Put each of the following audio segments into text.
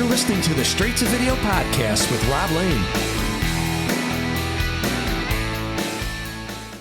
listening to the Straight to Video podcast with Rob Lane.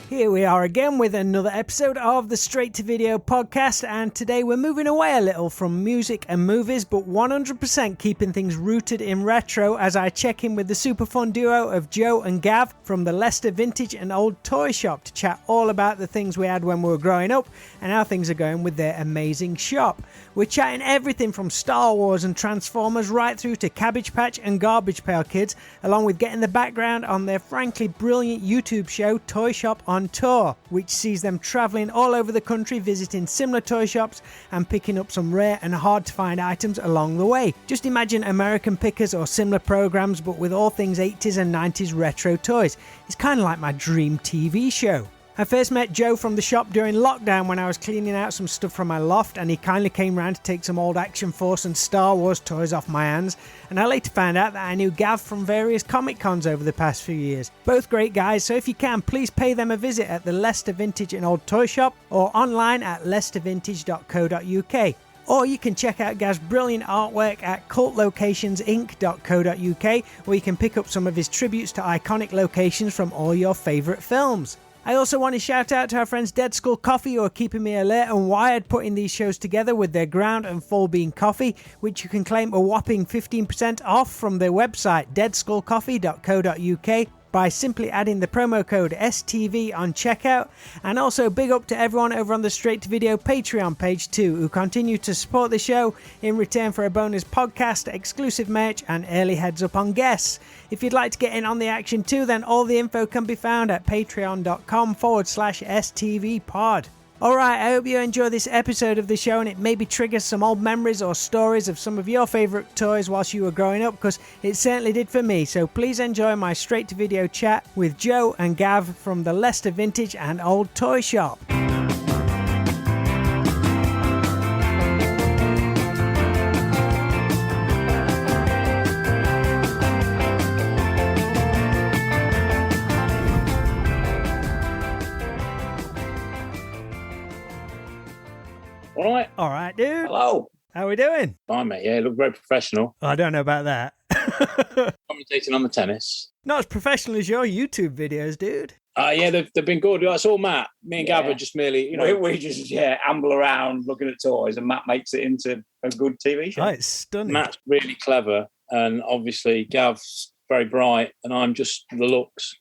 Here we are again with another episode of the Straight to Video podcast, and today we're moving away a little from music and movies, but 100% keeping things rooted in retro as I check in with the super fun duo of Joe and Gav from the Leicester Vintage and Old Toy Shop to chat all about the things we had when we were growing up and how things are going with their amazing shop. We're chatting everything from Star Wars and Transformers right through to Cabbage Patch and Garbage Pail Kids, along with getting the background on their frankly brilliant YouTube show Toy Shop on Tour, which sees them travelling all over the country visiting similar toy shops and picking up some rare and hard to find items along the way. Just imagine American Pickers or similar programs, but with all things 80s and 90s retro toys. It's kind of like my dream TV show. I first met Joe from the shop during lockdown when I was cleaning out some stuff from my loft, and he kindly came round to take some old Action Force and Star Wars toys off my hands, and I later found out that I knew Gav from various Comic Cons over the past few years. Both great guys, so if you can, please pay them a visit at the Leicester Vintage and Old Toy Shop or online at leicestervintage.co.uk. Or you can check out Gav's brilliant artwork at cultlocationsinc.co.uk, where you can pick up some of his tributes to iconic locations from all your favourite films. I also want to shout out to our friends Dead Skull Coffee, who are keeping me alert and wired putting these shows together with their ground and full bean coffee, which you can claim a whopping 15% off from their website deadskullcoffee.co.uk by simply adding the promo code STV on checkout. And also big up to everyone over on the Straight to Video Patreon page too, who continue to support the show in return for a bonus podcast, exclusive merch and early heads up on guests. If you'd like to get in on the action too, then all the info can be found at patreon.com/STVpod. Alright, I hope you enjoy this episode of the show and it maybe triggers some old memories or stories of some of your favourite toys whilst you were growing up, because it certainly did for me. So please enjoy my straight to video chat with Joe and Gav from the Leicester Vintage and Old Toy Shop. All right, dude. Hello. How we doing? Fine, mate. Yeah, look very professional. I don't know about that. Commentating on the tennis. Not as professional as your YouTube videos, dude. Yeah, they've been good. That's all Matt. Me and Gav are just merely, we just amble around looking at toys, and Matt makes it into a good TV show. Oh, it's stunning. Matt's really clever, and obviously Gav's very bright, and I'm just the looks.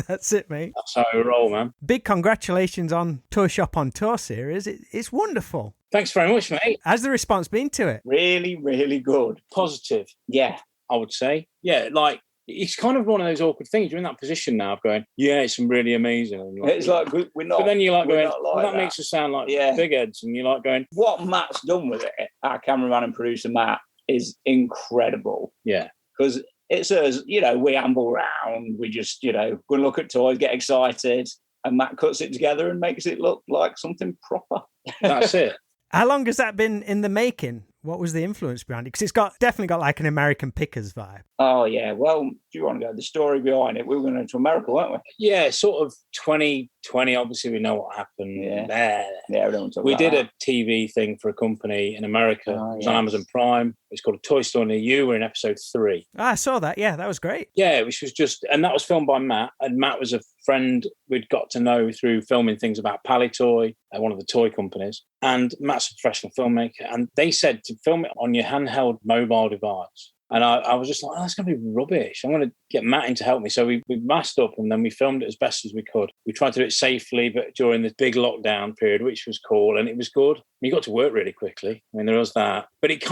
That's it, mate. That's how we roll, man. Big congratulations on Toy Shop on Tour series. It's wonderful. Thanks very much, mate. How's the response been to it? Really, really good. Positive, Yeah. I would say. Yeah, like, it's kind of one of those awkward things. You're in that position now of going, yeah, it's really amazing. And It's like we're not. But then you're like going, like that makes us sound like big heads. And you're like going, what Matt's done with it, our cameraman and producer Matt, is incredible. yeah. Because it's us, we amble around, we just, go and look at toys, get excited, and Matt cuts it together and makes it look like something proper. That's it. How long has that been in the making? What was the influence behind it? Because it's definitely got like an American Pickers vibe. Oh, yeah. Well, do you want to go? The story behind it, we were going to America, weren't we? Yeah, sort of 2020. Obviously, we know what happened there. Yeah, we don't want to talk We about did a TV thing for a company in America. Oh, It was on Amazon Prime. It's called A Toy Store Near You. We're in episode 3. I saw that. Yeah, that was great. Yeah, which was just, and that was filmed by Matt. And Matt was a friend we'd got to know through filming things about Palitoy, one of the toy companies. And Matt's a professional filmmaker. And they said to film it on your handheld mobile device. And I was just like, that's going to be rubbish. I'm going to get Matt in to help me. So we masked up and then we filmed it as best as we could. We tried to do it safely, but during this big lockdown period, which was cool. And it was good. We got to work really quickly. I mean, there was that. But it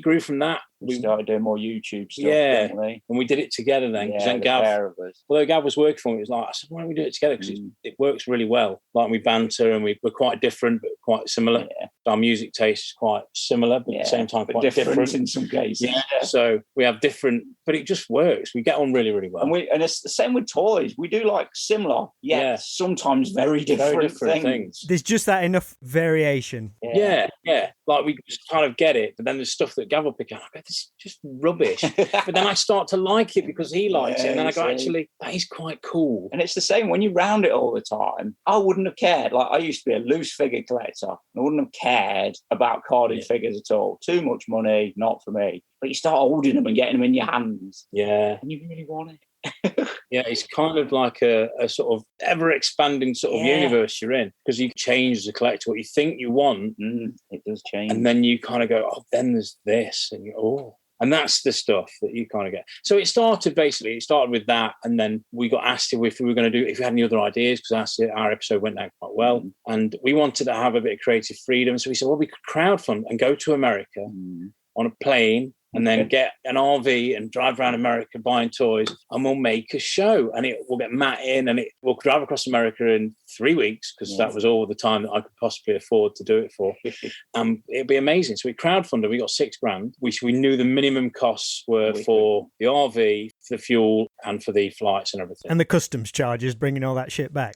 grew from that. We started doing more YouTube stuff, yeah, didn't we? And we did it together then. Yeah, then pair of us. although Gav was working for me, it was like, I said, why don't we do it together? Because it works really well. Like we banter and we're quite different, but quite similar. Yeah. Our music taste is quite similar, but at the same time, quite different in some cases. Yeah. So we have different, but it just works. We get on really, really well. And it's the same with toys. We do like similar, sometimes very different things. There's just that enough variation. Yeah. Yeah. Like we just kind of get it, but then there's stuff that Gav will pick up. I go, this is just rubbish. But then I start to like it because he likes it, and then I go, actually, that is quite cool. And it's the same when you round it all the time. I wouldn't have cared. Like I used to be a loose figure collector. I wouldn't have cared about carded figures at all. Too much money, not for me. But you start holding them and getting them in your hands. Yeah. And you really want it. Yeah, it's kind of like a sort of ever-expanding sort of universe you're in, because you change as a collector what you think you want. It does change. And then you kind of go, oh, then there's this. And and that's the stuff that you kind of get. So it started with that. And then we got asked if we were going to if we had any other ideas, because our episode went down quite well. And we wanted to have a bit of creative freedom. So we said, well, we could crowdfund and go to America on a plane, and then get an RV and drive around America buying toys, and we'll make a show. And we'll get Matt in, and we'll drive across America in 3 weeks, because that was all the time that I could possibly afford to do it for. It'd be amazing. So we crowdfunded. We got $6,000. We knew the minimum costs were for the RV, for the fuel, and for the flights and everything. And the customs charges, bringing all that shit back.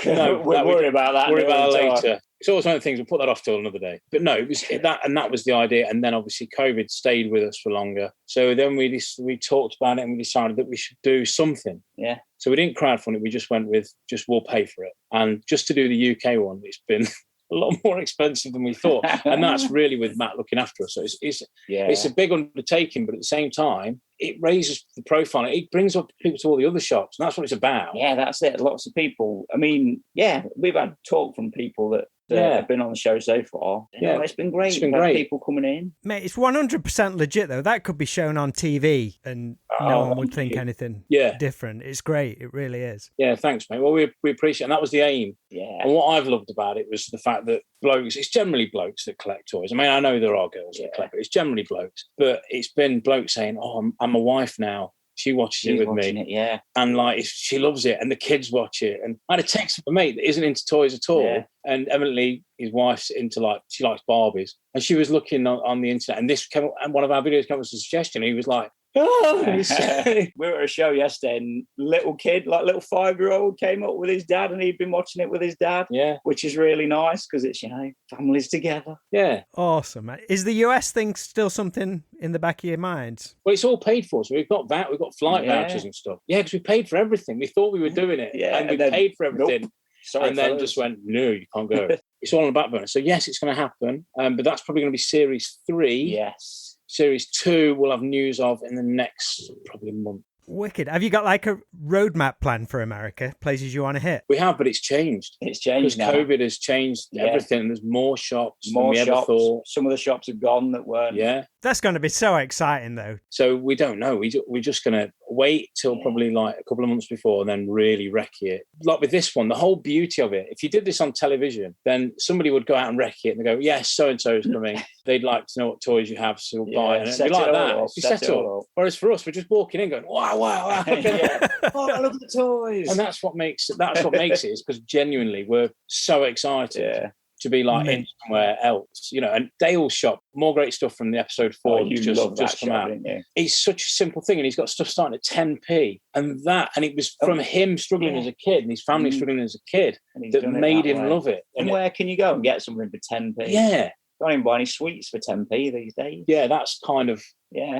No, we'll worry about that. Worry about that later. It's always one of the things, we'll put that off till another day. But no, it was that, and that was the idea. And then obviously COVID stayed with us for longer. So then we talked about it, and we decided that we should do something. Yeah. So we didn't crowdfund it. We just went with we'll pay for it. And just to do the UK one, it's been a lot more expensive than we thought. And that's really with Matt looking after us. So it's a big undertaking, but at the same time, it raises the profile. It brings up people to all the other shops, and that's what it's about. Yeah, that's it. Lots of people. I mean, we've had talk from people that have been on the show so far. Yeah, it's been great. It's been great. People coming in. Mate, it's 100% legit, though. That could be shown on TV and no one would think anything different. It's great. It really is. Yeah, thanks, mate. Well, we appreciate it. And that was the aim. Yeah. And what I've loved about it was the fact that it's generally blokes that collect toys. I mean, I know there are girls that collect, but it's generally blokes. But it's been blokes saying, oh, I'm a wife now. She watches it with me. And like, she loves it, and the kids watch it. And I had a text from a mate that isn't into toys at all. Yeah. And evidently his wife's into she likes Barbies. And she was looking on the internet, and one of our videos came up as a suggestion. He was like, oh, we were at a show yesterday, and little 5-year-old came up with his dad, and he'd been watching it with his dad. Yeah. Which is really nice, because it's, families together. Yeah. Awesome. Is the US thing still something in the back of your minds? Well, it's all paid for. So we've got that. We've got flight vouchers and stuff. Yeah, because we paid for everything. We thought we were doing it. Yeah. And we paid for everything. Nope. Sorry, and then just went, no, you can't go. It's all on the back burner. So yes, it's going to happen. But that's probably going to be series 3. Yes. Series 2 we'll have news of in the next probably month. Wicked. Have you got like a roadmap plan for America? Places you want to hit? We have, but it's changed. It's changed because COVID has changed everything. There's more shops than we ever thought. Some of the shops have gone that weren't. Yeah. That's going to be so exciting, though. So we don't know. We're just going to wait till probably like a couple of months before and then really recce it. Like with this one, the whole beauty of it, if you did this on television, then somebody would go out and recce it and go, yes, so-and-so is coming. They'd like to know what toys you have, so we'll buy it. And it'd be like that. It'd be set up. Whereas for us, we're just walking in going, wow. Oh, look at the toys. And that's what makes it is because genuinely we're so excited to be like in somewhere else, and Dale's shop, more great stuff from the episode 4 just come out. It's such a simple thing, and he's got stuff starting at 10p, and it was from him struggling as a kid and his family struggling as a kid that made him love it. And where can you go and get something for 10p? Yeah. Can't even buy any sweets for 10p these days. Yeah, that's kind of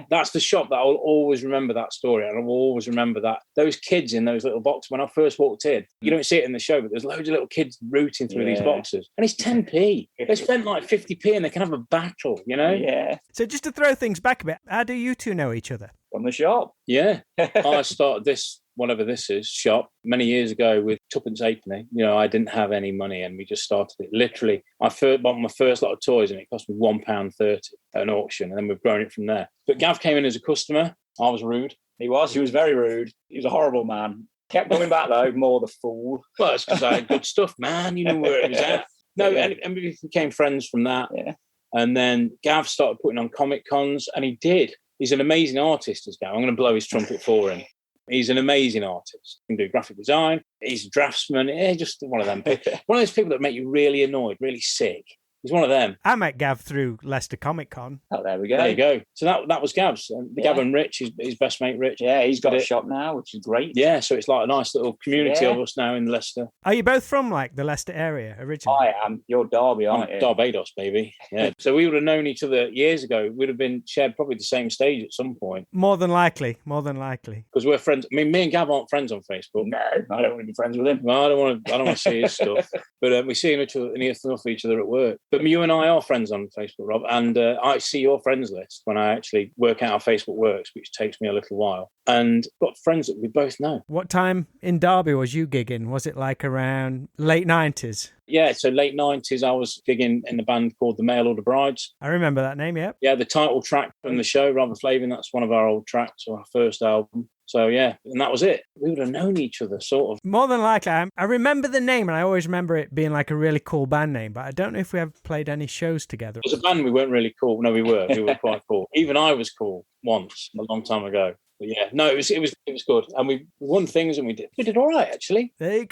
that's the shop that I'll always remember that story, and I will always remember that those kids in those little boxes. When I first walked in, you don't see it in the show, but there's loads of little kids rooting through these boxes, and it's 10p. They spent like 50p, and they can have a battle, Yeah. So just to throw things back a bit, how do you two know each other? From the shop. Yeah, I started this. Whatever this is, shop many years ago with tuppence halfpenny. I didn't have any money, and we just started it. Literally, I bought my first lot of toys, and it cost me £1.30 at an auction, and then we've grown it from there. But Gav came in as a customer. I was rude. He was very rude. He was a horrible man. Kept coming back though, more the fool. Well, it's because I had good stuff, man. You knew where it was at. No, and we became friends from that. Yeah. And then Gav started putting on Comic Cons, and he did. He's an amazing artist, as Gav. I'm going to blow his trumpet for him. He's an amazing artist. He can do graphic design. He's a draftsman. Just one of them. One of those people that make you really annoyed, really sick. He's one of them. I met Gav through Leicester Comic Con. Oh, there we go. There you go. So that was Gav's. Gav and Rich, his best mate Rich. Yeah, he's got a shop now, which is great. Yeah, so it's like a nice little community of us now in Leicester. Are you both from like the Leicester area originally? I am. You're Derby, aren't you? Barbados, baby. Yeah. So we would have known each other years ago. We'd have been shared probably the same stage at some point. More than likely. Because we're friends. I mean, me and Gav aren't friends on Facebook. No, I don't want to be friends with him. Well, I don't want to see his stuff. But we see each other and hear stuff for each other at work. But you and I are friends on Facebook, Rob, and I see your friends list when I actually work out how Facebook works, which takes me a little while. And got friends that we both know. What time in Derby was you gigging? Was it like around late 90s? Yeah, so late 90s, I was gigging in the band called The Mail Order Brides. I remember that name, yeah. Yeah, the title track from the show, Rather Flavin', that's one of our old tracks, or our first album. So, yeah, and that was it. We would have known each other, sort of. More than likely. I remember the name, and I always remember it being like a really cool band name, but I don't know if we ever played any shows together. As a band, we weren't really cool. No, we were. We were quite cool. Even I was cool once, a long time ago. But yeah, no, it was good. And we won things and we did all right, actually. There you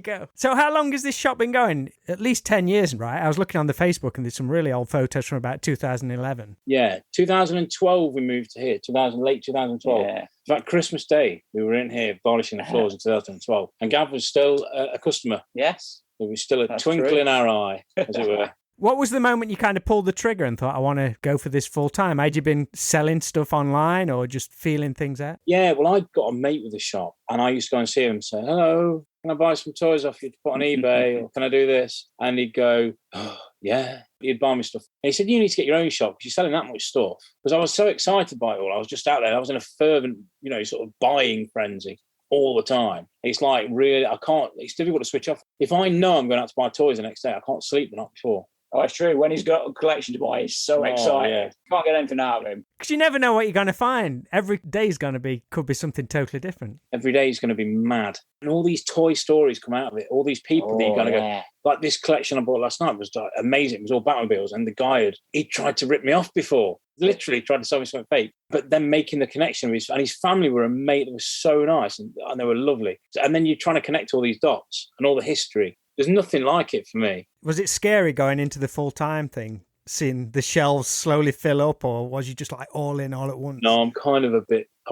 go. So how long has this shop been going? At least 10 years, right? I was looking on the Facebook and there's some really old photos from about 2011. Yeah, 2012 we moved to here, late 2012. Yeah. In fact, Christmas Day, we were in here varnishing the floors in 2012. And Gav was still a customer. Yes. There was still a That's twinkle true. in our eye, as it were. What was the moment you kind of pulled the trigger and thought, I want to go for this full time? Had you been selling stuff online or just feeling things out? Yeah, well, I'd got a mate with the shop and I used to go and see him and say, hello, can I buy some toys off you to put on eBay or can I do this? And he'd go, oh, yeah. He'd buy me stuff. And he said, you need to get your own shop because you're selling that much stuff. Because I was so excited by it all. I was just out there. I was in a fervent, sort of buying frenzy all the time. It's like, really, it's difficult to switch off. If I know I'm going out to buy toys the next day, I can't sleep the night before. Oh, it's true. When he's got a collection to buy, he's so excited. Yeah. Can't get anything out of him. Because you never know what you're going to find. Every day's could be something totally different. Every day is going to be mad. And all these toy stories come out of it. All these people that you're going to go, like this collection I bought last night was amazing. It was all Batmobiles. And the guy he'd tried to rip me off before. Literally tried to sell me something fake. But then making the connection with his family were amazing. It was so nice and they were lovely. And then you're trying to connect all these dots and all the history. There's nothing like it for me. Was it scary going into the full-time thing, seeing the shelves slowly fill up, or was you just like all in all at once? No, I'm a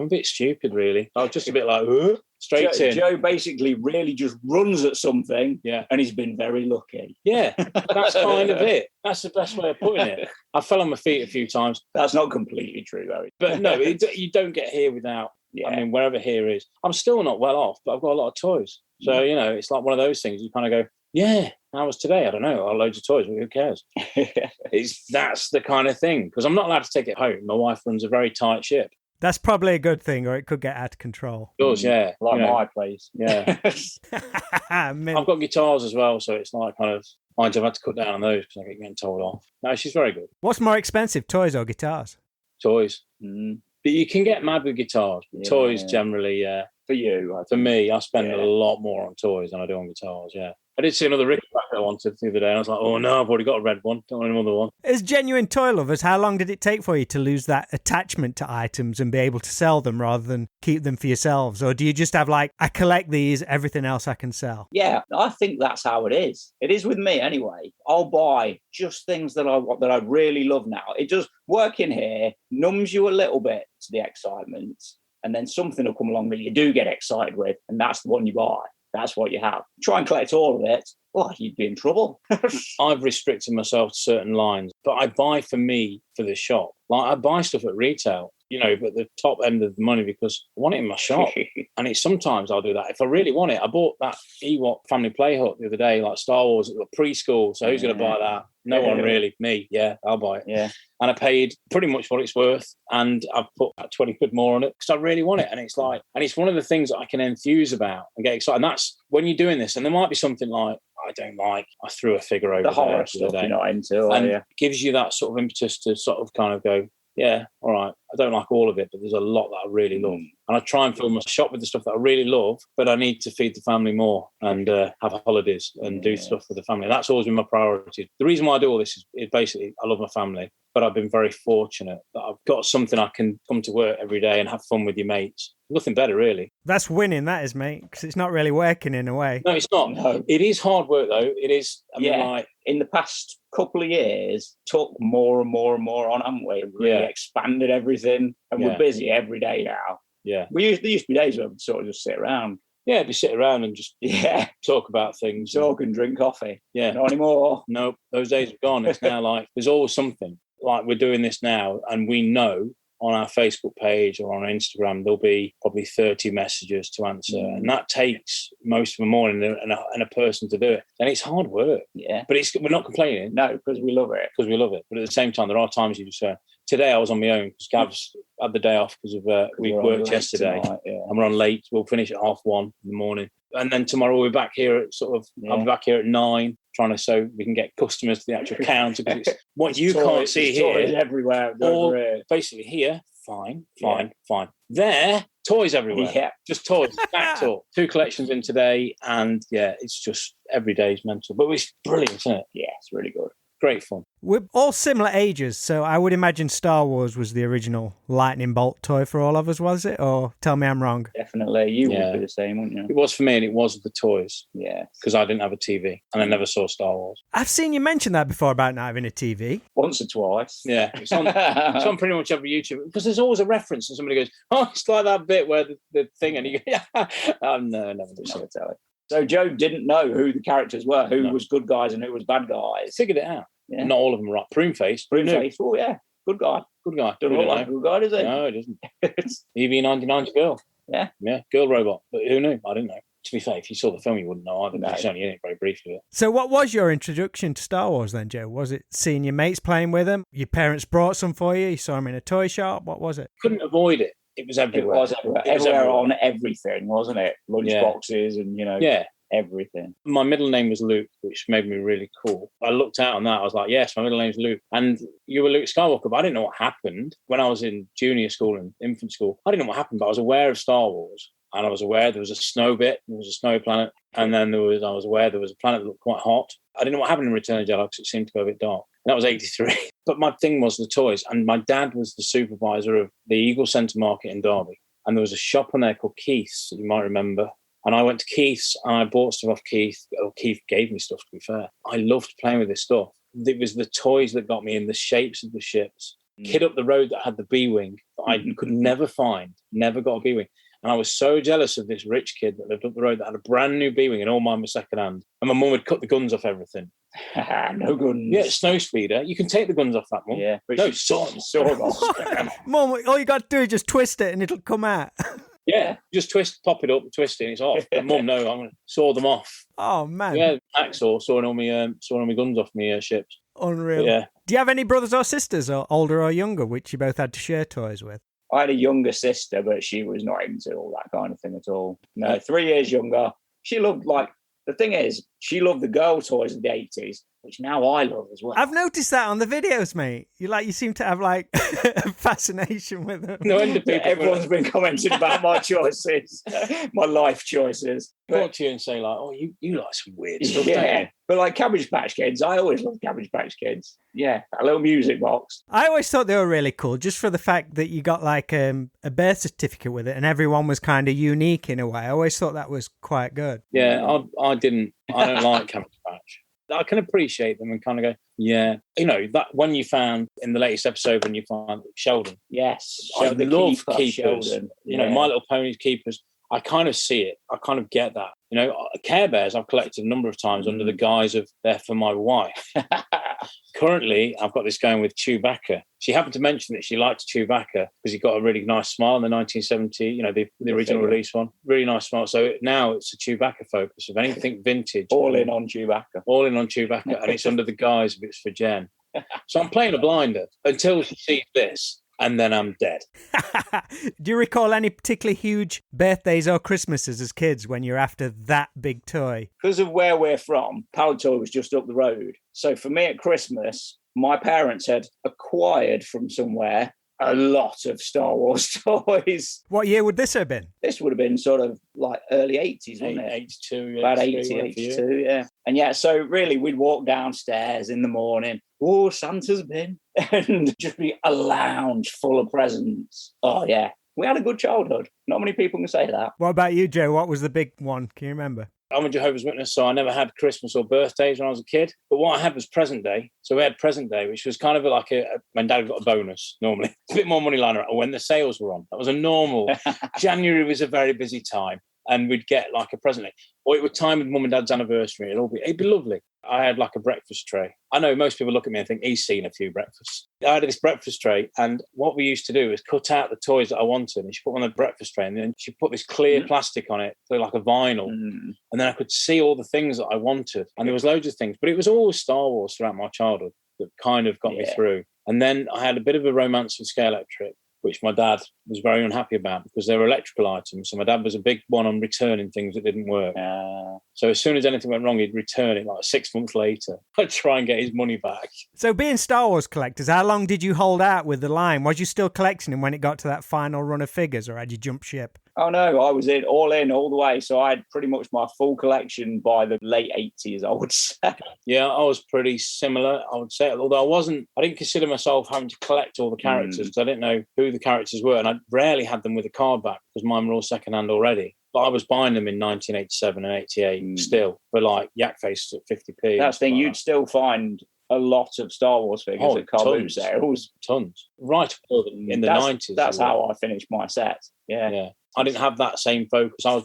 bit stupid, really. I was just a bit like, straight in. Joe basically really just runs at something, and he's been very lucky. Yeah, that's kind of it. That's the best way of putting it. I fell on my feet a few times. That's not completely true, though. But no, you don't get here without, I mean, wherever here is. I'm still not well off, but I've got a lot of toys. So, it's like one of those things. You kind of go, yeah, how was today? I don't know. Loads of toys, but who cares? That's the kind of thing. Because I'm not allowed to take it home. My wife runs a very tight ship. That's probably a good thing, or it could get out of control. It does, yeah. Like my place. Yeah. I've got guitars as well, so it's like kind of, I've had to cut down on those because I get getting told off. No, she's very good. What's more expensive, toys or guitars? Toys. But you can get mad with guitars. Toys generally, For you? For me, I spend a lot more on toys than I do on guitars, yeah. I did see another Rickenbacker I wanted the other day, and I was like, oh no, I've already got a red one. Don't want another one. As genuine toy lovers, how long did it take for you to lose that attachment to items and be able to sell them rather than keep them for yourselves? Or do you just have like, I collect these, everything else I can sell? Yeah, I think that's how it is. It is with me anyway. I'll buy just things that I really love now. It does work in here, numbs you a little bit to the excitement, and then something will come along that you do get excited with, and that's the one you buy. That's what you have. Try and collect all of it. Well, you'd be in trouble. I've restricted myself to certain lines, but I buy for me for the shop. Like I buy stuff at retail, but the top end of the money because I want it in my shop. And it's sometimes I'll do that. If I really want it, I bought that Ewok family play hut the other day, like Star Wars at the preschool. So who's going to buy that? No one really. Me, yeah, I'll buy it. Yeah. And I paid pretty much what it's worth. And I've put about 20 quid more on it because I really want it. And it's like, and it's one of the things that I can enthuse about and get excited. And that's when you're doing this. And there might be something like, I threw a figure over the horror stuff you're not into, and it gives you that sort of impetus to sort of kind of go, yeah, all right, I don't like all of it, but there's a lot that I really love. And I try and fill my shop with the stuff that I really love, but I need to feed the family more and have holidays and do stuff for the family. That's always been my priority. The reason why I do all this is basically I love my family, but I've been very fortunate that I've got something I can come to work every day and have fun with your mates. Nothing better, really. That's winning, that is, mate, because it's not really working in a way. No, it's not. No. It is hard work, though. It is. I mean, like, in the past couple of years took more and more and more on, haven't we? Really expanded everything, and we're busy every day now. Yeah. There used to be days where we'd sort of just sit around. Yeah, we sit around and just talk about things. Talk and drink coffee. Yeah. Not anymore. Nope, those days are gone. It's now like, there's always something. Like we're doing this now, and we know on our Facebook page or on Instagram, there'll be probably 30 messages to answer. And that takes most of the morning and a person to do it. And it's hard work. Yeah. But we're not complaining. No, because we love it. Because we love it. But at the same time, there are times you just say, today I was on my own because Gav's had the day off because of we worked yesterday. Tonight, and we're on late. We'll finish at 1:30 in the morning. And then tomorrow we're back here at I'll be back here at 9, so we can get customers to the actual counter. Because it's what you can't see here. Everywhere. Or basically here, fine. There, toys everywhere. Yeah. Just toys. That's all. 2 collections in today. And it's just every day is mental. But it's brilliant, isn't it? Yeah, it's really good. Great fun. We're all similar ages, so I would imagine Star Wars was the original lightning bolt toy for all of us, was it? Or tell me I'm wrong. Definitely. You would be the same, wouldn't you? It was for me, and it was the toys. Yeah. Because I didn't have a TV, and I never saw Star Wars. I've seen you mention that before about not having a TV. Once or twice. Yeah. It's on pretty much every YouTube. Because there's always a reference, and somebody goes, oh, it's like that bit where the thing, and you go, no, never tell it. So Joe didn't know who the characters were, who was good guys and who was bad guys. Figured it out. Yeah. Not all of them are right. Pruneface. Oh, yeah. Good guy. Good guy. Doesn't look like a good guy, does he? No, it doesn't. EV-99's girl. Yeah. Yeah, girl robot. But who knew? I didn't know. To be fair, if you saw the film, you wouldn't know either. No. It's only in it very briefly. So what was your introduction to Star Wars then, Joe? Was it seeing your mates playing with them? Your parents brought some for you? You saw them in a toy shop? What was it? Couldn't avoid it. It was everywhere. It was everywhere on everything, wasn't it? Lunch boxes and, everything. My middle name was Luke, which made me really cool. I looked out on that. I was like, yes, my middle name's Luke. And you were Luke Skywalker, but I didn't know what happened. When I was in junior school and infant school, I didn't know what happened, but I was aware of Star Wars. And I was aware there was a snow bit, there was a snow planet. And then I was aware there was a planet that looked quite hot. I didn't know what happened in Return of the Jedi because it seemed to go a bit dark. And that was 83. But my thing was the toys. And my dad was the supervisor of the Eagle Centre Market in Derby. And there was a shop on there called Keith's, that you might remember. And I went to Keith's and I bought stuff off Keith. Oh, Keith gave me stuff, to be fair. I loved playing with this stuff. It was the toys that got me in, the shapes of the ships. Kid up the road that had the B-Wing that I could never find, never got a B-Wing. And I was so jealous of this rich kid that lived up the road that had a brand new B-Wing and all mine was second hand. And my mum would cut the guns off everything. No guns. Yeah, snow speeder. You can take the guns off that, Mum. Yeah. No, sword off. Mum, all you got to do is just twist it and it'll come out. Yeah, just pop it up, twist it, and it's off. But Mum, no, I'm going to saw them off. Oh, man. Yeah, hacksaw, sawing all my guns off my ships. Unreal. But yeah. Do you have any brothers or sisters, or older or younger, which you both had to share toys with? I had a younger sister, but she was not into all that kind of thing at all. No, 3 years younger. She loved, the thing is, she loved the girl toys of the 80s, which now I love as well. I've noticed that on the videos, mate. You seem to have a fascination with them. No wonder people. Everyone's been commenting about my choices, my life choices. Come to you and say you like some weird stuff. Yeah, but Cabbage Patch Kids, I always loved Cabbage Patch Kids. Yeah, a little music box. I always thought they were really cool, just for the fact that you got a birth certificate with it, and everyone was kind of unique in a way. I always thought that was quite good. Yeah, I didn't. I don't like Cabbage Patch. I can appreciate them and kind of go, yeah. That when you found in the latest episode when you find Sheldon. Yes. I love keepers. Sheldon. My Little Ponies keepers. I kind of see it. I kind of get that. Care Bears I've collected a number of times under the guise of they're for my wife. Currently, I've got this going with Chewbacca. She happened to mention that she liked Chewbacca because he got a really nice smile in the 1970, the original release one. Really nice smile. So now it's a Chewbacca focus of anything vintage. All in on Chewbacca. All in on Chewbacca. And it's under the guise of it's for Jen. So I'm playing a blinder until she sees this. And then I'm dead. Do you recall any particularly huge birthdays or Christmases as kids when you're after that big toy? Because of where we're from, Palatoy was just up the road. So for me at Christmas, my parents had acquired from somewhere a lot of Star Wars toys. What year would this have been? This would have been sort of early 80s, wasn't it? 82, yeah. About 82, yeah. And yeah, so really we'd walk downstairs in the morning. Oh, Santa's been. And just be a lounge full of presents. Oh, yeah. We had a good childhood. Not many people can say that. What about you, Joe? What was the big one? Can you remember? I'm a Jehovah's Witness, so I never had Christmas or birthdays when I was a kid. But what I had was present day. So we had present day, which was kind of like when Dad got a bonus normally. A bit more money lying around, or when the sales were on. That was a normal. January was a very busy time, and we'd get like a present day. Or it would time with Mum and Dad's anniversary. It'd be lovely. I had like a breakfast tray. I know most people look at me and think he's seen a few breakfasts. I had this breakfast tray, and what we used to do is cut out the toys that I wanted, and she put them on the breakfast tray, and then she put this clear plastic on it, so like a vinyl, and then I could see all the things that I wanted, and there was loads of things, but it was always Star Wars throughout my childhood that kind of got me through. And then I had a bit of a romance with Scale Electric, which my dad was very unhappy about because they were electrical items. So my dad was a big one on returning things that didn't work. So as soon as anything went wrong, he'd return it like 6 months later. I'd try and get his money back. So being Star Wars collectors, how long did you hold out with the line? Was you still collecting them when it got to that final run of figures, or had you jumped ship? Oh, no, I was in all the way. So I had pretty much my full collection by the late 80s, I would say. Yeah, I was pretty similar, I would say. Although I didn't consider myself having to collect all the characters because I didn't know who the characters were. And I rarely had them with a card back because mine were all secondhand already. But I was buying them in 1987 and 88 still for like yak face at 50p. That's the thing, you'd still find a lot of Star Wars figures at Cabbage there. It was tons. Right up in the 90s. That's how I finished my set. Yeah. I didn't have that same focus. I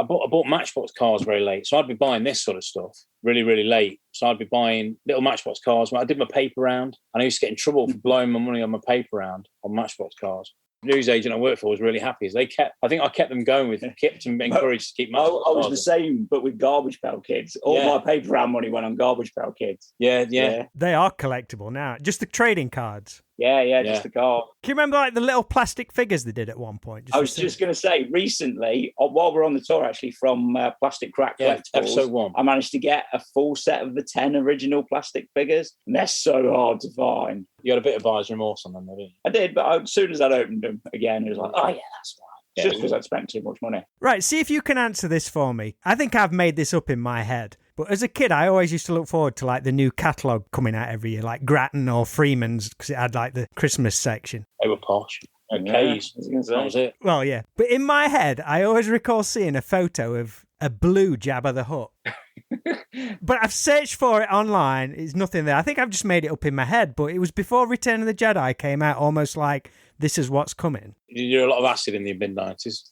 bought Matchbox cars very late. So I'd be buying this sort of stuff really, really late. So I'd be buying little Matchbox cars. When I did my paper round, and I used to get in trouble for blowing my money on my paper round on Matchbox cars. Newsagent I worked for was really happy. I think I kept them going kept them encouraged to keep my. I was the same, but with Garbage Pail Kids. All my paper round money went on Garbage Pail Kids. Yeah. They are collectible now. Just the trading cards. Yeah, just the card. Can you remember like the little plastic figures they did at one point? I was just going to say, recently, while we're on the tour, actually, from Plastic Crack Collectibles, episode 1, I managed to get a full set of the 10 original plastic figures, and they're so hard to find. You had a bit of buyer's remorse on them, didn't you? I did, but as soon as I'd opened them again, it was like, oh, yeah, that's right. Just because I'd spent too much money. Right, see if you can answer this for me. I think I've made this up in my head. But as a kid, I always used to look forward to like the new catalogue coming out every year, like Grattan or Freeman's, because it had like the Christmas section. They were posh. That was it. Well, yeah. But in my head, I always recall seeing a photo of a blue Jabba the Hutt. But I've searched for it online. It's nothing there. I think I've just made it up in my head. But it was before Return of the Jedi came out, almost like this is what's coming. You do a lot of acid in the mid-90s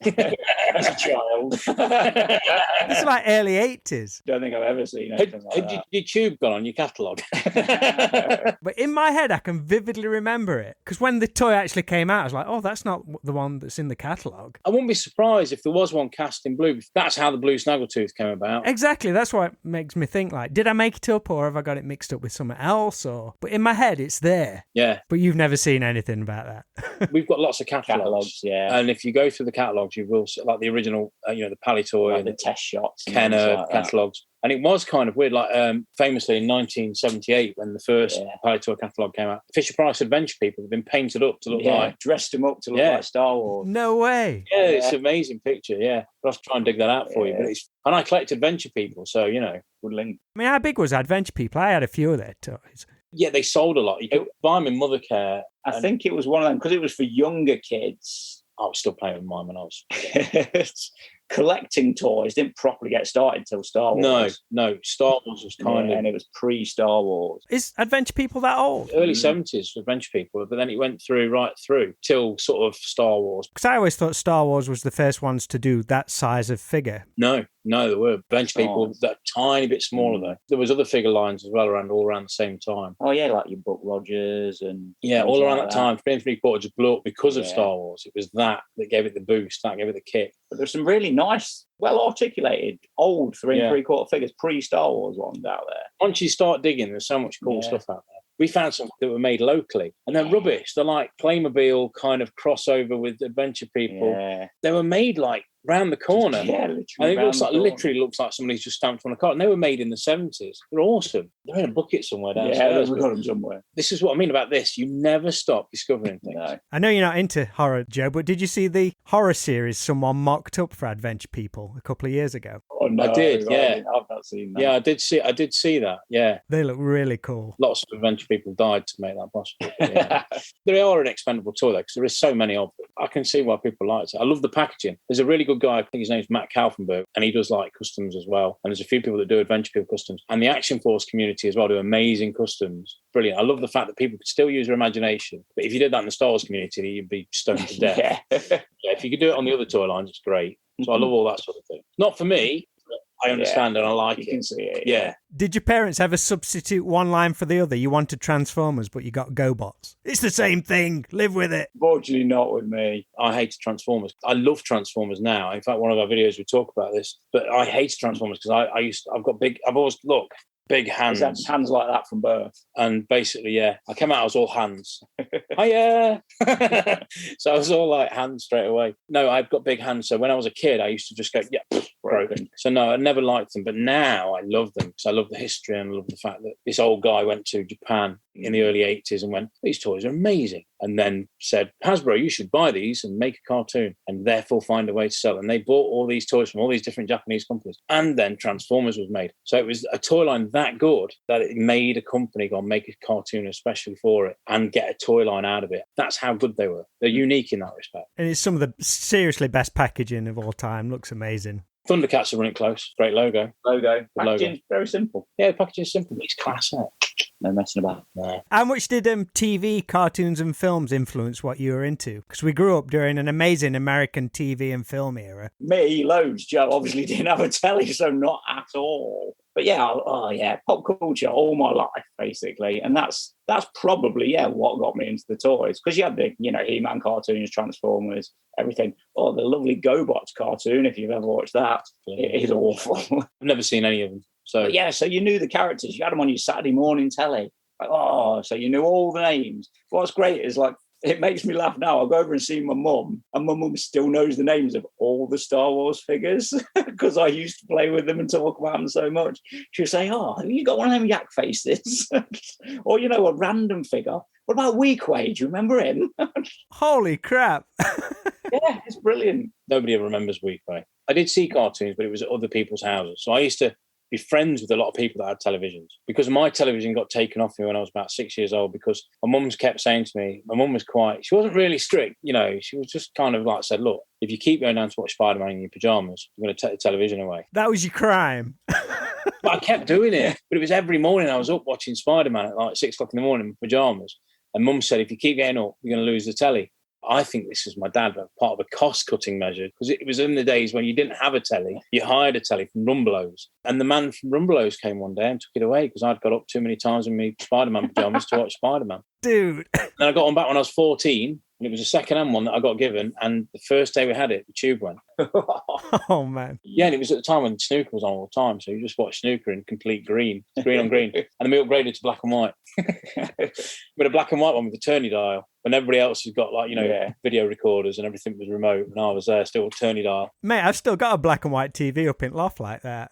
as a child. It's like early 80s. Don't think I've ever seen anything like that. Your tube gone on your catalogue? But in my head, I can vividly remember it. Because when the toy actually came out, I was like, oh, that's not the one that's in the catalogue. I wouldn't be surprised if there was one cast in blue. That's how the blue Snaggletooth came about. Exactly. That's what makes me think, like, did I make it up or have I got it mixed up with something else? But in my head, it's there. Yeah. But you've never seen anything about that. We've got lots of catalogues, yeah. And if you go through the catalogues, you will see, like the original, the Palitoy, like the test shots, Kenner catalogues. And it was kind of weird, like famously in 1978 when the first Palitoy catalogue came out, Fisher-Price Adventure People have been painted up to look like... dressed them up to look like Star Wars. No way. Yeah, it's an amazing picture, yeah. I'll have to try and dig that out for you. But and I collect Adventure People, so, good link. I mean, how big was Adventure People? I had a few of their toys. Yeah, they sold a lot. You could buy them in Mothercare. I think it was one of them, because it was for younger kids. I was still playing with mine when I was... Collecting toys didn't properly get started until Star Wars. No. Star Wars was kind of... And it was pre-Star Wars. Is Adventure People that old? Early 70s for Adventure People, but then it went right through till sort of Star Wars. Because I always thought Star Wars was the first ones to do that size of figure. No, there were. Adventure People, that tiny bit smaller though. There was other figure lines as well all around the same time. Oh yeah, like your Buck Rogers and... Yeah, all around that time. 3 3/4 just blew up because of Star Wars. It was that gave it the boost, that gave it the kick. But there's some really nice, well-articulated, old 3 3/4 figures, pre-Star Wars ones out there. Once you start digging, there's so much cool stuff out there. We found some that were made locally, and they're rubbish. They're like Playmobil kind of crossover with Adventure People. Yeah. They were made like round the corner. Literally. I think it literally looks like somebody's just stamped on a card. And they were made in the 70s. They're awesome. They're in a bucket somewhere downstairs. Yeah, we've got them somewhere. This is what I mean about this. You never stop discovering things. No. I know you're not into horror, Joe, but did you see the horror series someone mocked up for Adventure People a couple of years ago? Oh, no, I did, yeah. I've not seen that. Yeah, I did see that, yeah. They look really cool. Lots of Adventure People died to make that possible. Yeah. They are an expendable toy, though, because there is so many of them. I can see why people like it. I love the packaging. There's a really good guy, I think his name's Matt Kaufenberg, and he does like customs as well. And there's a few people that do Adventure People customs. And the Action Force community as well do amazing customs. Brilliant. I love the fact that people could still use their imagination. But if you did that in the Star Wars community, you'd be stoned to death. Yeah, if you could do it on the other toy lines, it's great. So I love all that sort of thing. Not for me. I understand and I like it. You can see it. Yeah. Did your parents ever substitute one line for the other? You wanted Transformers, but you got GoBots. It's the same thing. Live with it. Fortunately, not with me. I hated Transformers. I love Transformers now. In fact, one of our videos we talk about this. But I hate Transformers because I've always big hands. Hands like that from birth. And basically, yeah, I came out, I was all hands. Hiya! So I was all like hands straight away. No, I've got big hands. So when I was a kid, I used to just go, yeah, broken. So no, I never liked them. But now I love them because I love the history and I love the fact that this old guy went to Japan in the early 80s and went, these toys are amazing. And then said, Hasbro, you should buy these and make a cartoon and therefore find a way to sell. And they bought all these toys from all these different Japanese companies. And then Transformers was made. So it was a toy line that good that it made a company go and make a cartoon especially for it and get a toy line out of it. That's how good they were. They're unique in that respect. And it's some of the seriously best packaging of all time. Looks amazing. Thundercats are running close. Great logo. Packaging, very simple. Yeah, the packaging is simple, but it's classic. No messing about. No. How much did TV, cartoons and films influence what you were into? Because we grew up during an amazing American TV and film era. Me, loads. Joe obviously didn't have a telly, so not at all. But yeah, pop culture all my life, basically. And that's probably, what got me into the toys. Because you had the, He-Man cartoons, Transformers, everything. Oh, the lovely GoBots cartoon, if you've ever watched that. It is awful. I've never seen any of them. So so you knew the characters. You had them on your Saturday morning telly. Like, so you knew all the names. What's great is it makes me laugh now. I'll go over and see my mum, and my mum still knows the names of all the Star Wars figures because I used to play with them and talk about them so much. She'll say, have you got one of them yak faces? Or, a random figure. What about Weequay? Do you remember him? Holy crap. Yeah, it's brilliant. Nobody ever remembers Weequay. I did see cartoons, but it was at other people's houses. So I used to be friends with a lot of people that had televisions because my television got taken off me when I was about 6 years old because my mum's kept saying to me, my mum was she wasn't really strict, she was just kind of said, look, if you keep going down to watch Spider-Man in your pajamas, I'm going to take the television away. That was your crime. But I kept doing it. But it was every morning I was up watching Spider-Man at 6 o'clock in the morning in pajamas. And mum said, if you keep getting up, you're going to lose the telly. I think this is my dad, but part of a cost-cutting measure, because it was in the days when you didn't have a telly. You hired a telly from Rumbelows. And the man from Rumbelows came one day and took it away because I'd got up too many times in my Spider-Man pajamas to watch Spider-Man. Dude. And I got one back when I was 14, and it was a second-hand one that I got given, and the first day we had it, the tube went. Oh, man. Yeah, and it was at the time when snooker was on all the time, so you just watched snooker in complete green on green. And then we upgraded to black and white. With a black and white one with a turny dial. When everybody else has got video recorders and everything was remote, and I was there still with turny dial. Mate, I've still got a black and white TV up in loft like that.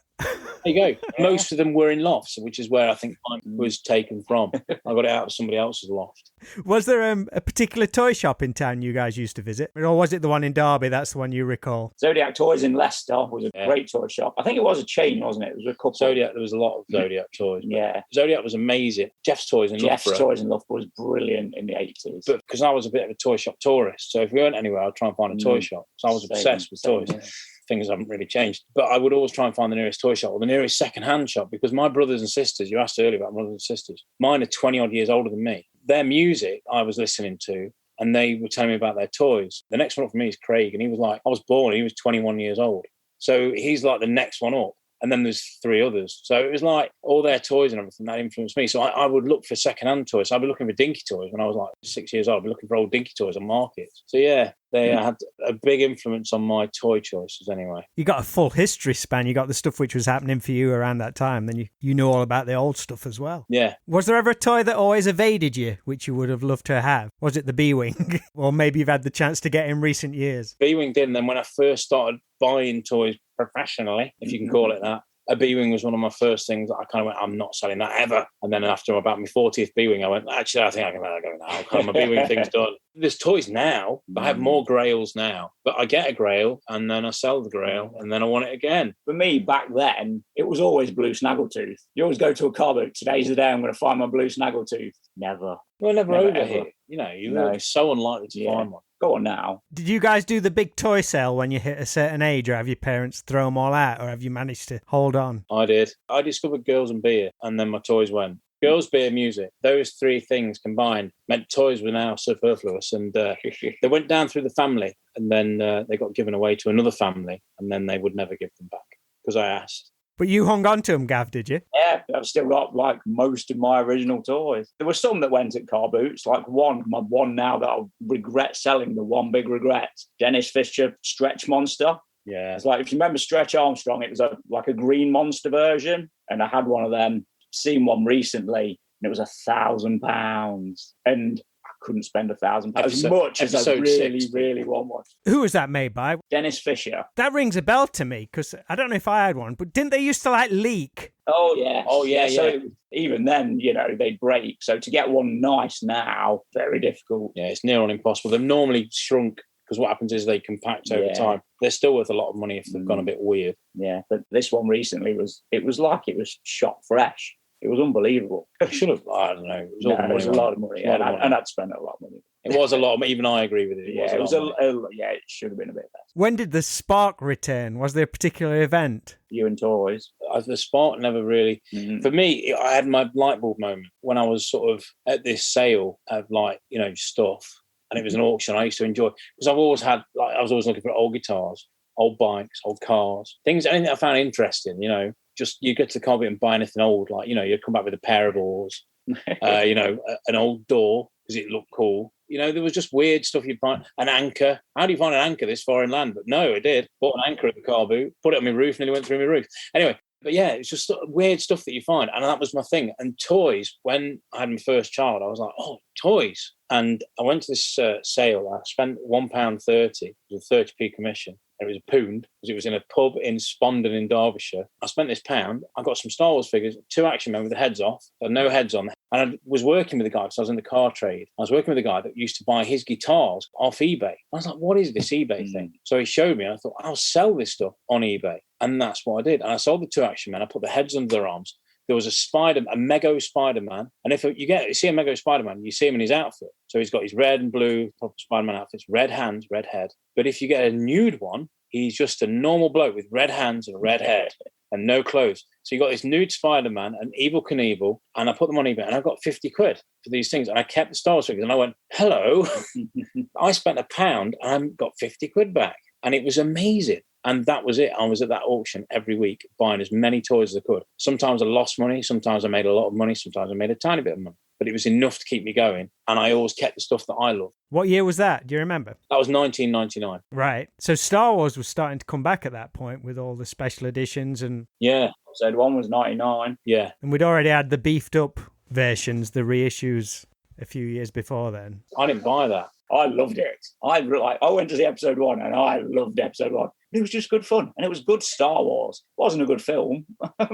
There you go. Most of them were in lofts, which is where I think mine was taken from. I got it out of somebody else's loft. Was there a particular toy shop in town you guys used to visit? Or was it the one in Derby? That's the one you recall? Zodiac Toys in Leicester was a great toy shop. I think it was a chain, wasn't it? It was a couple. Zodiac, there was a lot of Zodiac toys. Yeah. Zodiac was amazing. Jeff's Toys in Loughborough was brilliant in the 80s. But because I was a bit of a toy shop tourist, so if we went anywhere, I'd try and find a toy shop. So I was obsessed with toys. Yeah. Things haven't really changed. But I would always try and find the nearest toy shop or the nearest second-hand shop because my brothers and sisters, you asked earlier about brothers and sisters, mine are 20-odd years older than me. Their music I was listening to and they were telling me about their toys. The next one up for me is Craig, and he was I was born, he was 21 years old. So he's the next one up. And then there's 3 others. So it was all their toys and everything that influenced me. So I would look for second-hand toys. So I'd be looking for dinky toys when I was 6 years old. I'd be looking for old dinky toys on markets. So yeah, they had a big influence on my toy choices anyway. You got a full history span. You got the stuff which was happening for you around that time. Then you know all about the old stuff as well. Yeah. Was there ever a toy that always evaded you, which you would have loved to have? Was it the B-Wing? Or maybe you've had the chance to get in recent years? B-Wing did. And then when I first started buying toys professionally, if you can call it that, a B-Wing was one of my first things that I kind of went, I'm not selling that ever. And then after about my 40th B-Wing, I went, actually, I think I can let that go now. My B-Wing thing's done. There's toys now. I have more Grails now. But I get a Grail and then I sell the Grail and then I want it again. For me, back then, it was always blue snaggletooth. You always go to a car boot. Today's the day I'm going to find my blue snaggletooth. Never. Well, never over ever. Here. You're so unlikely to find one. Go on now. Did you guys do the big toy sale when you hit a certain age, or have your parents throw them all out, or have you managed to hold on? I did. I discovered girls and beer, and then my toys went. Girls, beer, music. Those three things combined meant toys were now superfluous, and they went down through the family, and then they got given away to another family, and then they would never give them back because I asked. But you hung on to them, Gav, did you? Yeah, I've still got like most of my original toys. There were some that went at car boots, like my one now that I regret selling, the one big regret, Dennis Fisher Stretch Monster. Yeah. It's like, if you remember Stretch Armstrong, it was like a green monster version, and I had one of them, seen one recently, and it was £1,000. And I couldn't spend £1,000 as much as I really want one. Who was that made by? Dennis Fisher. That rings a bell to me, because I don't know if I had one, but didn't they used to like leak? Oh, yeah. Yeah. So even then, they'd break. So to get one nice now, very difficult. Yeah, it's near on impossible. They've normally shrunk because what happens is they compact over time. They're still worth a lot of money if they've gone a bit weird. Yeah, but this one recently was like it was shot fresh. It was unbelievable. I should have, I don't know. It was a lot of money. And I'd spent a lot of money. It was a lot of money. Even I agree with it. It should have been a bit less. When did the spark return? Was there a particular event? You and toys. The spark never really... For me, I had my light bulb moment when I was sort of at this sale of stuff. And it was an auction I used to enjoy. Because I was always looking for old guitars, old bikes, old cars, anything I found interesting, Just you get to the car bit and buy anything old, like, you'd come back with a pair of oars, an old door because it looked cool. There was just weird stuff you'd find. An anchor. How do you find an anchor this far inland? But no, I did. Bought an anchor at the car boot, put it on my roof, nearly went through my roof. Anyway, but yeah, it's just weird stuff that you find. And that was my thing. And toys, when I had my first child, I was like, oh, toys. And I went to this sale. I spent £1.30, with a 30p commission. It was a pound because it was in a pub in Spondon in Derbyshire. I spent this £1. I got some Star Wars figures, 2 action men with the heads off, no heads on. And I was working with a guy because I was in the car trade. I was working with a guy that used to buy his guitars off eBay. I was like, what is this eBay thing? So he showed me, and I thought, I'll sell this stuff on eBay. And that's what I did. And I sold the 2 action men. I put the heads under their arms. There was a Mego Spider-Man. And if you see a Mego Spider-Man, you see him in his outfit. So he's got his red and blue proper Spider-Man outfits, red hands, red head. But if you get a nude one, he's just a normal bloke with red hands and a red head and no clothes. So you got this nude Spider-Man and Evel Knievel, and I put them on eBay, and I got 50 quid for these things. And I kept the Star Wars figures, and I went, hello. I spent £1 and I got 50 quid back. And it was amazing. And that was it. I was at that auction every week buying as many toys as I could. Sometimes I lost money. Sometimes I made a lot of money. Sometimes I made a tiny bit of money. But it was enough to keep me going. And I always kept the stuff that I loved. What year was that? Do you remember? That was 1999. Right. So Star Wars was starting to come back at that point with all the special editions and... Yeah. Episode 1 was 99. Yeah. And we'd already had the beefed up versions, the reissues, a few years before then. I didn't buy that. I loved it. I went to see episode 1 and I loved episode 1. It was just good fun. And it was good Star Wars. It wasn't a good film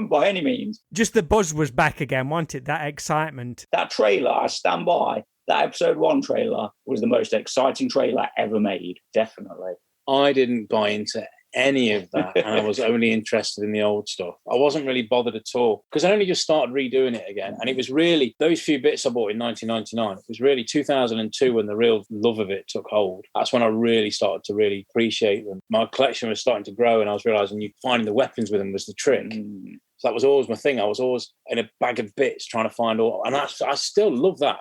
by any means. Just the buzz was back again, wasn't it? That excitement. That trailer, I stand by. That episode 1 trailer was the most exciting trailer ever made. Definitely. I didn't buy into any of that, and I was only interested in the old stuff. I wasn't really bothered at all because I only just started redoing it again, and it was really those few bits I bought in 1999. It was really 2002 when the real love of it took hold. That's when I really started to really appreciate them. My collection was starting to grow, and I was realizing finding the weapons with them was the trick. So that was always my thing. I was always in a bag of bits trying to find all, and I still love that.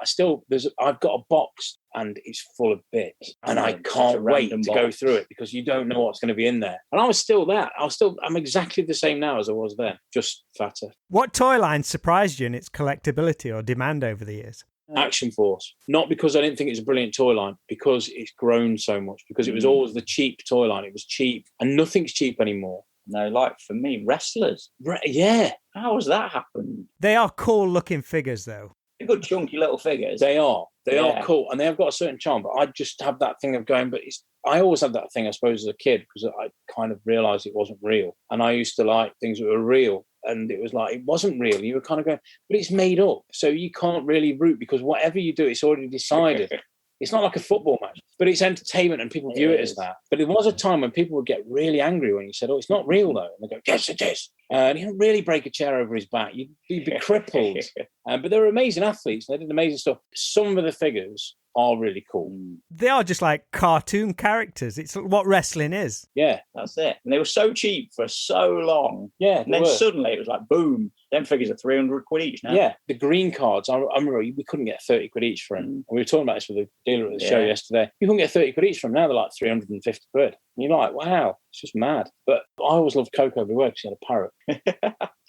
I've got a box and it's full of bits, and I can't wait to go through it because you don't know what's going to be in there. And I was still that. I'm exactly the same now as I was then, just fatter. What toy line surprised you in its collectability or demand over the years? Action Force. Not because I didn't think it's a brilliant toy line, because it's grown so much, because it was always the cheap toy line. It was cheap, and nothing's cheap anymore. No, like for me, wrestlers. Yeah. How has that happened? They are cool looking figures, though. They're good, chunky little figures. They are. They are cool, and they have got a certain charm. But I just have that thing of going. But I always had that thing, I suppose, as a kid, because I kind of realised it wasn't real, and I used to like things that were real. And it was like, it wasn't real. You were kind of going, but it's made up. So you can't really root because whatever you do, it's already decided. It's not like a football match, but it's entertainment and people view it as that. But there was a time when people would get really angry when you said, oh, it's not real though. And they go, yes, it is. And he didn't really break a chair over his back. You'd be crippled. But they were amazing athletes. They did amazing stuff. Some of the figures are really cool. They are just like cartoon characters. It's what wrestling is. Yeah. That's it. And they were so cheap for so long. Yeah. And then suddenly it was like, boom, them figures are 300 quid each now. Yeah. The green cards, I remember we couldn't get 30 quid each for them. And we were talking about this with the dealer at the show yesterday. You couldn't get 30 quid each from them. Now they're like 350 quid. And you're like, wow, it's just mad. But I always loved Coco everywhere because he had a parrot.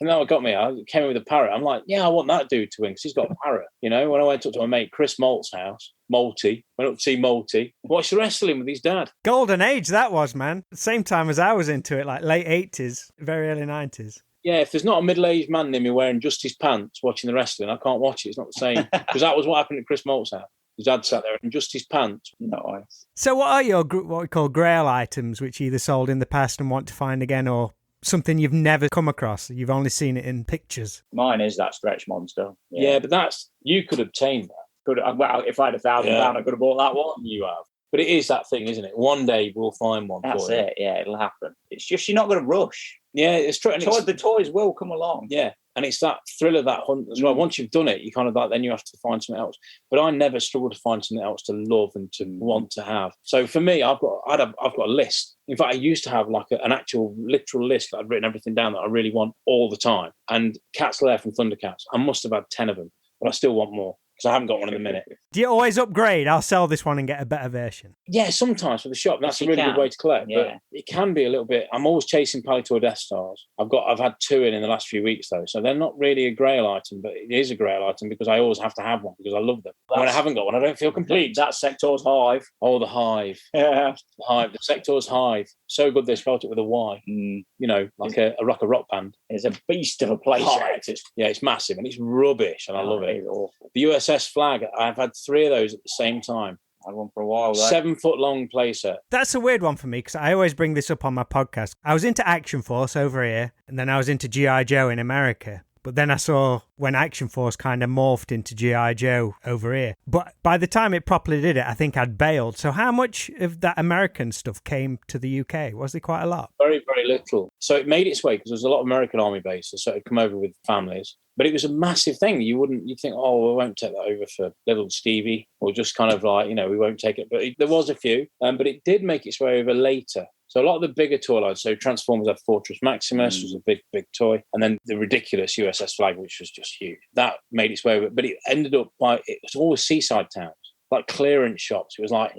And that what got me. I came in with a parrot. I'm like, yeah, I want that dude to win because he's got a parrot. You know, when I went up to my mate Chris Malt's house, Malty, went up to see Malty, watched the wrestling with his dad. Golden age that was, man. Same time as I was into it, like late 80s, very early 90s. Yeah, if there's not a middle-aged man near me wearing just his pants watching the wrestling, I can't watch it. It's not the same. Because that was what happened at Chris Malt's house. His dad sat there in just his pants. Nice. So what are your, what we call grail items, which you either sold in the past and want to find again, or something you've never come across? You've only seen it in pictures. Mine is that stretch monster. Yeah, but you could obtain that. Well, if I had £1,000, I could have bought that one. You have. But it is that thing, isn't it? One day we'll find one. That's for you. it. Yeah, it'll happen. It's just you're not going to rush. Yeah, it's true. The toys will come along. Yeah, and it's that thrill of that hunt as well. Once you've done it, you kind of like then you have to find something else. But I never struggled to find something else to love and to want to have. So for me, I've got a list. In fact, I used to have like an actual literal list that I'd written everything down that I really want all the time. And Cat's Lair from Thundercats, I must have had 10 of them, but I still want more. Because I haven't got one in a minute. Do you always upgrade? I'll sell this one and get a better version. Yeah, sometimes for the shop. That's a really good way to collect. Yeah. But it can be a little bit. I'm always chasing Palitoy Death Stars. I've had 2 in the last few weeks though, so they're not really a grail item, but it is a grail item because I always have to have one because I love them. When I haven't got one, I don't feel complete. That's Sector's Hive. Oh, the Hive. Yeah, the Hive. The Sector's Hive. So good they spelled it with a Y. You know, like a rock band. It's a beast of a playset. Yeah, it's massive and it's rubbish, and I love it. It's awful. The USS Flag. I've had 3 of those at the same time. I had one for a while. 7-foot long playset. That's a weird one for me because I always bring this up on my podcast. I was into Action Force over here, and then I was into G.I. Joe in America. But then I saw when Action Force kind of morphed into G.I. Joe over here. But by the time it properly did it, I think I'd bailed. So how much of that American stuff came to the UK? Was there quite a lot? Very, very little. So it made its way because there's a lot of American Army bases. So it'd come over with families. But it was a massive thing. You'd think, oh, we won't take that over for little Stevie, or just kind of like, we won't take it. But there was a few, but it did make its way over later. So a lot of the bigger toy lines, so Transformers had Fortress Maximus, was a big, big toy. And then the ridiculous USS Flag, which was just huge. That made its way over. But it ended up it was always seaside towns, like clearance shops. It was like,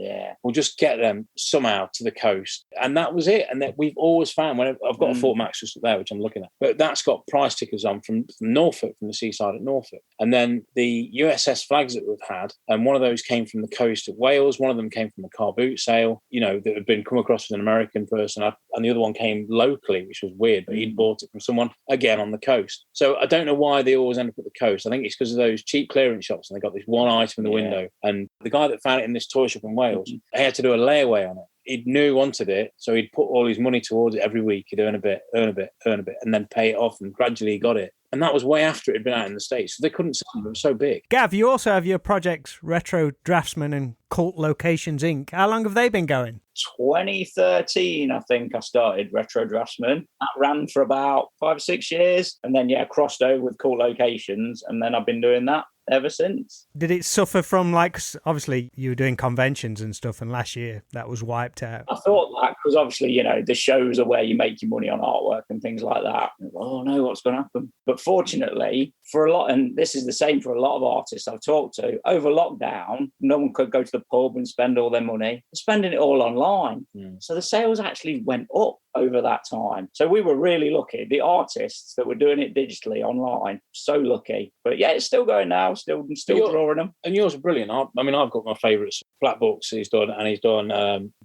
we'll just get them somehow to the coast. And that was it. And that we've always found, when I've got a Fort Max just up there, which I'm looking at, but that's got price stickers on from Norfolk, from the seaside at Norfolk. And then the USS Flags that we've had, and one of those came from the coast of Wales. One of them came from a car boot sale, that had been come across with an American person. And the other one came locally, which was weird, but he'd bought it from someone, again, on the coast. So I don't know why they always end up at the coast. I think it's because of those cheap clearance shops, and they got this one item in the window. And the guy that found it in this toy shop in Wales, he had to do a layaway on it. He knew he wanted it, so he'd put all his money towards it every week. He'd earn a bit, and then pay it off, and gradually he got it. And that was way after it had been out in the States, so they couldn't sell them. It was so big. Gav, you also have your projects Retro Draftsman and Cult Locations Inc. How long have they been going? 2013, I think I started Retro Draftsman. That ran for about 5 or 6 years, and then crossed over with Cult Locations, and then I've been doing that ever since. Did it suffer from, obviously you were doing conventions and stuff, and last year that was wiped out? I thought that because obviously, the shows are where you make your money on artwork and things like that. Oh no, what's going to happen? But fortunately, for a lot, and this is the same for a lot of artists I've talked to, over lockdown, no one could go to the pub and spend all their money. They're spending it all online. So the sales actually went up over that time. So we were really lucky. The artists that were doing it digitally online, so lucky. But yeah, it's still going now, still drawing them. And yours are brilliant. I mean, I've got my favourites. Flat Books he's done, and he's done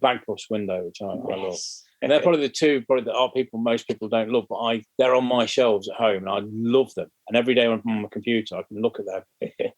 Bagpuss Window, which I love. And they're probably the two that most people don't love, but they're on my shelves at home, and I love them. And every day when I'm on my computer, I can look at them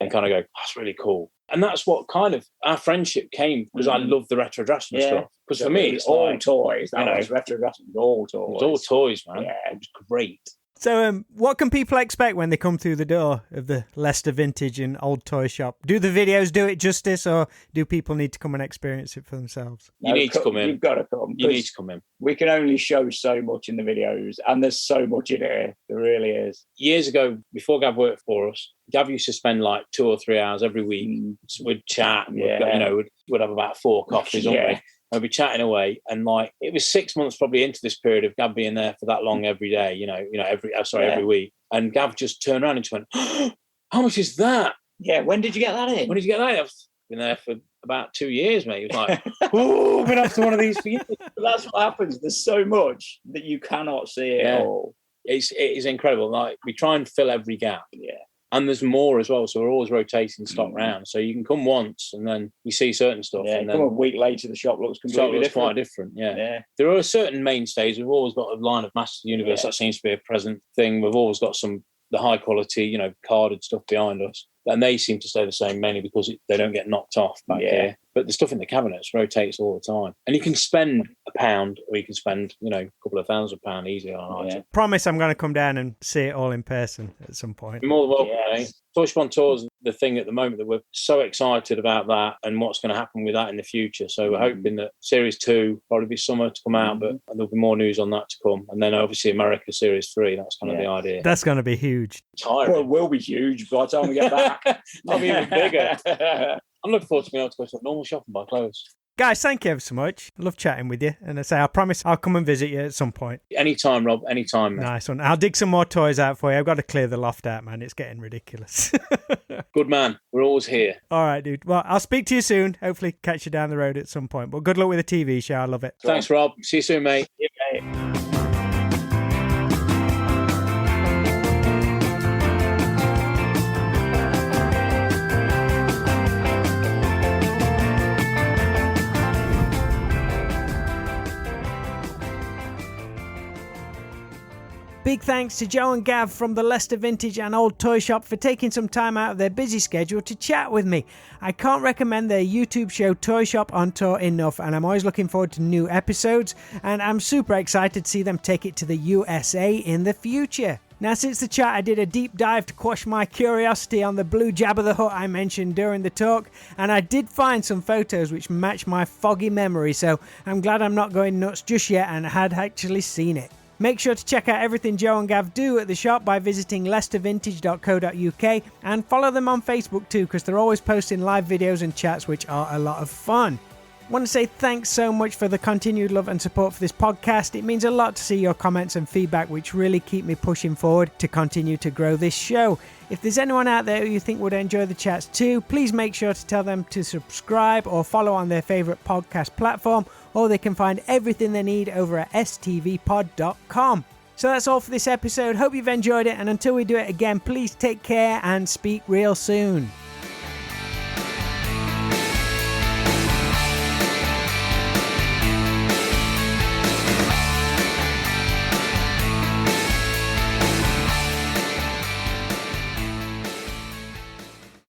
and kind of go, that's really cool. And that's what kind of our friendship came, because I love the Retro Draftsman stuff. Because for me, it's all toys. That was Retro Draftsman, all toys. It was all toys, man. Yeah. It was great. So what can people expect when they come through the door of the Leicester Vintage and Old Toy Shop? Do the videos do it justice, or do people need to come and experience it for themselves? You need to come in. You've got to come. You need to come in. We can only show so much in the videos, and there's so much in here. There really is. Years ago, before Gav worked for us, Gav used to spend like 2 or 3 hours every week. We'd chat, and we'd have about 4 coffees, wouldn't we? I'd be chatting away, and like it was 6 months probably into this period of Gav being there for that long every day, every week. And Gav just turned around and just went, oh, "How much is that?" Yeah, when did you get that in? When did you get that? I've been there for about 2 years, mate. He was like, "Oh, I've been after one of these for years." That's what happens. There's so much that you cannot see it all. It is incredible. Like we try and fill every gap. Yeah. And there's more as well, so we're always rotating stock round. So you can come once, and then you see certain stuff. Yeah, and come then a week later, the shop looks completely different. Quite different. Yeah. There are certain mainstays. We've always got a line of Masters of the Universe. That seems to be a present thing. We've always got the high quality, carded stuff behind us, and they seem to stay the same mainly because they don't get knocked off back here. But the stuff in the cabinets rotates all the time, and you can spend £1 or you can spend a couple of £1,000 easily on an item. Promise I'm going to come down and see it all in person at some point. You're more than welcome, mate. Toy Shop on Tour is the thing at the moment that we're so excited about that and what's going to happen with that in the future. So we're hoping that Series 2 probably be summer to come out, but there'll be more news on that to come. And then obviously America Series 3, that's kind of the idea. That's going to be huge. Tiring. Well, it will be huge by the time we get back. I'll be even bigger. I'm looking forward to being able to go to a normal shop and buy clothes. Guys, thank you ever so much. I love chatting with you. And I promise I'll come and visit you at some point. Anytime, Rob. Anytime, mate. Nice one. I'll dig some more toys out for you. I've got to clear the loft out, man. It's getting ridiculous. Good man. We're always here. All right, dude. Well, I'll speak to you soon. Hopefully catch you down the road at some point. But good luck with the TV show. I love it. Thanks, Rob. See you soon, mate. Yeah, mate. Big thanks to Joe and Gav from the Leicester Vintage and Old Toy Shop for taking some time out of their busy schedule to chat with me. I can't recommend their YouTube show Toy Shop on Tour enough, and I'm always looking forward to new episodes, and I'm super excited to see them take it to the USA in the future. Now, since the chat, I did a deep dive to quash my curiosity on the blue Jabba the Hutt I mentioned during the talk, and I did find some photos which match my foggy memory, so I'm glad I'm not going nuts just yet and had actually seen it. Make sure to check out everything Joe and Gav do at the shop by visiting leicestervintage.co.uk and follow them on Facebook too, because they're always posting live videos and chats which are a lot of fun. I want to say thanks so much for the continued love and support for this podcast. It means a lot to see your comments and feedback, which really keep me pushing forward to continue to grow this show. If there's anyone out there who you think would enjoy the chats too, please make sure to tell them to subscribe or follow on their favourite podcast platform, or they can find everything they need over at stvpod.com. So that's all for this episode. Hope you've enjoyed it, and until we do it again, please take care and speak real soon.